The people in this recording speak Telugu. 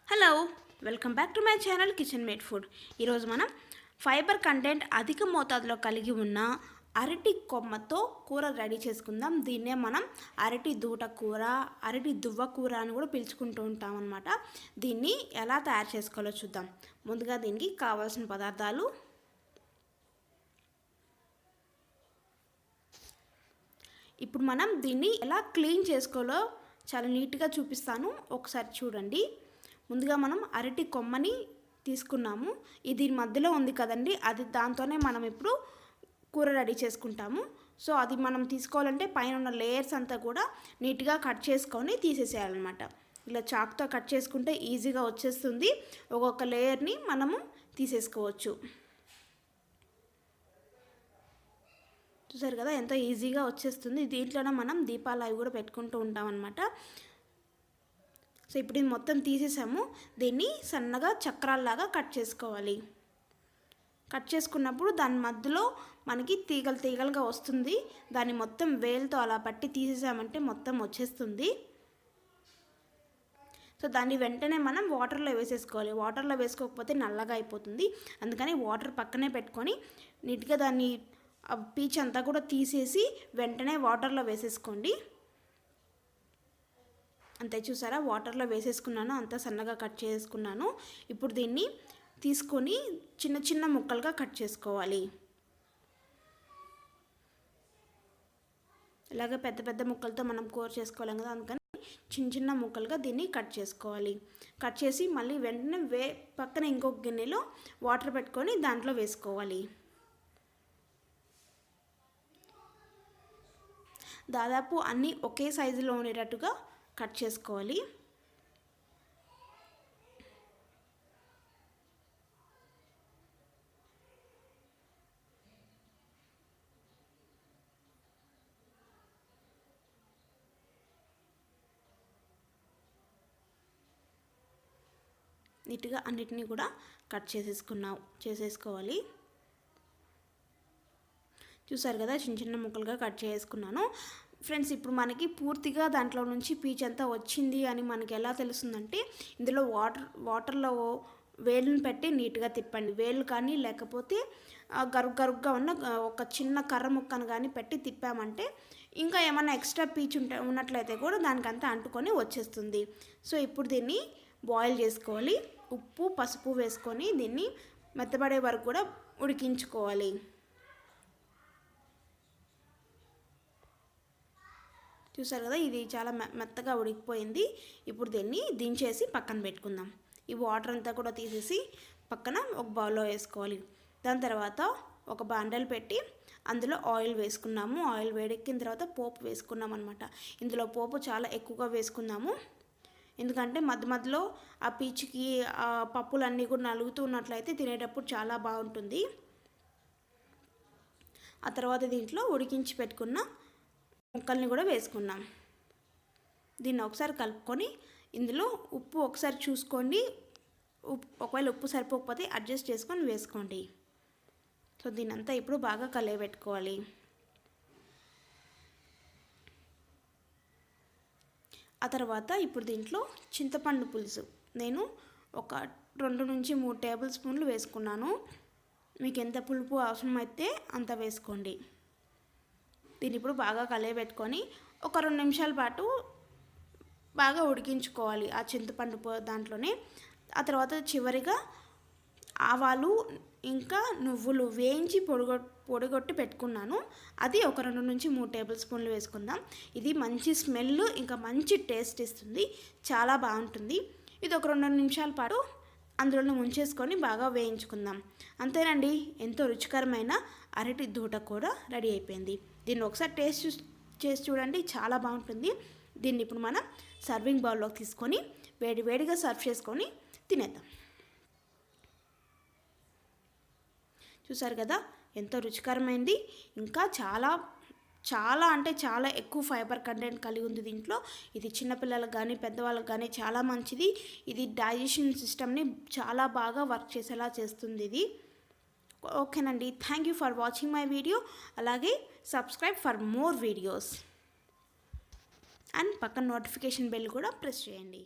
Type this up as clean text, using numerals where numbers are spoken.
Hello, welcome back to my channel kitchen made food. ఈరోజు మనం ఫైబర్ కంటెంట్ అధిక మోతాదులో కలిగి ఉన్న అరటి కొమ్మతో కూర రెడీ చేసుకుందాం. దీన్నే మనం అరటి దూట కూర, అరటి దువ్వ కూర అని కూడా పిలుచుకుంటూ ఉంటాం అన్నమాట. దీన్ని ఎలా తయారు చేసుకోవాలో చూద్దాం. ముందుగా దీనికి కావాల్సిన పదార్థాలు: ఇప్పుడు మనం దీన్ని ఎలా క్లీన్ చేసుకోవాలో చాలా నీట్గా చూపిస్తాను, ఒకసారి చూడండి. ముందుగా మనం అరటి కొమ్మని తీసుకున్నాము. ఇది మధ్యలో ఉంది కదండి, అది దాంతోనే మనం ఇప్పుడు కూర రెడీ చేసుకుంటాము. సో అది మనం తీసుకోవాలంటే పైన ఉన్న లేయర్స్ అంతా కూడా నీట్గా కట్ చేసుకొని తీసేసేయాలన్నమాట. ఇలా చాక్తో కట్ చేసుకుంటే ఈజీగా వచ్చేస్తుంది. ఒక్కొక్క లేయర్ని మనము తీసేసుకోవచ్చు. చూసారు కదా, ఎంతో ఈజీగా వచ్చేస్తుంది. దీంట్లోనే మనం దీపాలు అవి కూడా పెట్టుకుంటూ ఉంటాం అన్నమాట. సో ఇప్పుడు ఇది మొత్తం తీసేసాము. దీన్ని సన్నగా చక్రాల్లాగా కట్ చేసుకోవాలి. కట్ చేసుకున్నప్పుడు దాని మధ్యలో మనకి తీగలు తీగలుగా వస్తుంది. దాన్ని మొత్తం వేలుతో అలా పట్టి తీసేసామంటే మొత్తం వచ్చేస్తుంది. సో దాన్ని వెంటనే మనం వాటర్లో వేసేసుకోవాలి. వాటర్లో వేసుకోకపోతే నల్లగా అయిపోతుంది. అందుకని వాటర్ పక్కనే పెట్టుకొని నీట్గా దాన్ని పీచ్ అంతా కూడా తీసేసి వెంటనే వాటర్లో వేసేసుకోండి. అంతే, చూసారా, వాటర్లో వేసేసుకున్నాను. అంతా సన్నగా కట్ చేసుకున్నాను. ఇప్పుడు దీన్ని తీసుకొని చిన్న చిన్న ముక్కలుగా కట్ చేసుకోవాలి. ఇలాగ పెద్ద పెద్ద ముక్కలతో మనం కూర చేసుకోలేం కదా, అందుకని చిన్న చిన్న ముక్కలుగా దీన్ని కట్ చేసుకోవాలి. కట్ చేసి మళ్ళీ వెంటనే పక్కన ఇంకొక గిన్నెలో వాటర్ పెట్టుకొని దాంట్లో వేసుకోవాలి. దాదాపు అన్నీ ఒకే సైజులో ఉండేటట్టుగా కట్ చేసుకోవాలి. నీట్గా అన్నిటినీ కూడా కట్ చేసేసుకోవాలి. చూసారు కదా, చిన్న చిన్న ముక్కలుగా కట్ చేసుకున్నాను. ఫ్రెండ్స్, ఇప్పుడు మనకి పూర్తిగా దాంట్లో నుంచి పీచ్ అంతా వచ్చింది అని మనకి ఎలా తెలుస్తుందంటే, ఇందులో వాటర్లో వేలుని పెట్టి నీట్గా తిప్పండి. వేలు కానీ లేకపోతే గరుగ్గా ఉన్న ఒక చిన్న కర్ర ముక్కను కానీ పెట్టి తిప్పామంటే ఇంకా ఏమన్నా ఎక్స్ట్రా పీచ్ ఉన్నట్లయితే కూడా దానికంతా అంటుకొని వచ్చేస్తుంది. సో ఇప్పుడు దీన్ని బాయిల్ చేసుకోవాలి. ఉప్పు పసుపు వేసుకొని దీన్ని మెత్తబడే వరకు కూడా ఉడికించుకోవాలి. చూసారు కదా, ఇది చాలా మెత్తగా ఉడికిపోయింది. ఇప్పుడు దీన్ని దించేసి పక్కన పెట్టుకుందాం. ఈ వాటర్ అంతా కూడా తీసేసి పక్కన ఒక బౌల్లో వేసుకోవాలి. దాని తర్వాత ఒక బాండల్ పెట్టి అందులో ఆయిల్ వేసుకున్నాము. ఆయిల్ వేడెక్కిన తర్వాత పోపు వేసుకున్నాం అనమాట. ఇందులో పోపు చాలా ఎక్కువగా వేసుకున్నాము, ఎందుకంటే మధ్య మధ్యలో ఆ పీచుకి ఆ పప్పులన్నీ కూడా నలుగుతూ ఉన్నట్లయితే తినేటప్పుడు చాలా బాగుంటుంది. ఆ తర్వాత దీంట్లో ఉడికించి పెట్టుకున్న ముక్కల్ని కూడా వేసుకున్నాం. దీన్ని ఒకసారి కలుపుకొని ఇందులో ఉప్పు ఒకసారి చూసుకోండి. ఒకవేళ ఉప్పు సరిపోకపోతే అడ్జస్ట్ చేసుకొని వేసుకోండి. సో దీనంతా ఇప్పుడు బాగా కలియబెట్టుకోవాలి. ఆ తర్వాత ఇప్పుడు దీంట్లో చింతపండు పులుసు నేను ఒక 2 నుంచి 3 టేబుల్ స్పూన్లు వేసుకున్నాను. మీకు ఎంత పులుపు అవసరమైతే అంత వేసుకోండి. దీన్ని ఇప్పుడు బాగా కలియబెట్టుకొని ఒక 2 నిమిషాల పాటు బాగా ఉడికించుకోవాలి ఆ చింతపండు దాంట్లోనే. ఆ తర్వాత చివరిగా ఆవాలు ఇంకా నువ్వులు వేయించి పొడిగొట్టి పెట్టుకున్నాను. అది ఒక 2 నుంచి 3 టేబుల్ స్పూన్లు వేసుకుందాం. ఇది మంచి స్మెల్ ఇంకా మంచి టేస్ట్ ఇస్తుంది, చాలా బాగుంటుంది. ఇది ఒక 2 నిమిషాల పాటు అందులో ముంచేసుకొని బాగా వేయించుకుందాం. అంతేనండి, ఎంతో రుచికరమైన అరటి దూట కూర రెడీ అయిపోయింది. దీన్ని ఒకసారి టేస్ట్ చేసి చూడండి, చాలా బాగుంటుంది. దీన్ని ఇప్పుడు మనం సర్వింగ్ బౌల్లోకి తీసుకొని వేడివేడిగా సర్వ్ చేసుకొని తినేద్దాం. చూసారు కదా, ఎంతో రుచికరమైంది. ఇంకా చాలా అంటే చాలా ఎక్కువ ఫైబర్ కంటెంట్ కలిగి ఉంది దీంట్లో. ఇది చిన్నపిల్లలకు కానీ పెద్దవాళ్ళకి కానీ చాలా మంచిది. ఇది డైజెషన్ సిస్టమ్ని చాలా బాగా వర్క్ చేసేలా చేస్తుంది ఇది. ఓకేనండి, thank you for watching my video. అలాగే subscribe for more videos and పక్కన నోటిఫికేషన్ బెల్ కూడా ప్రెస్ చేయండి.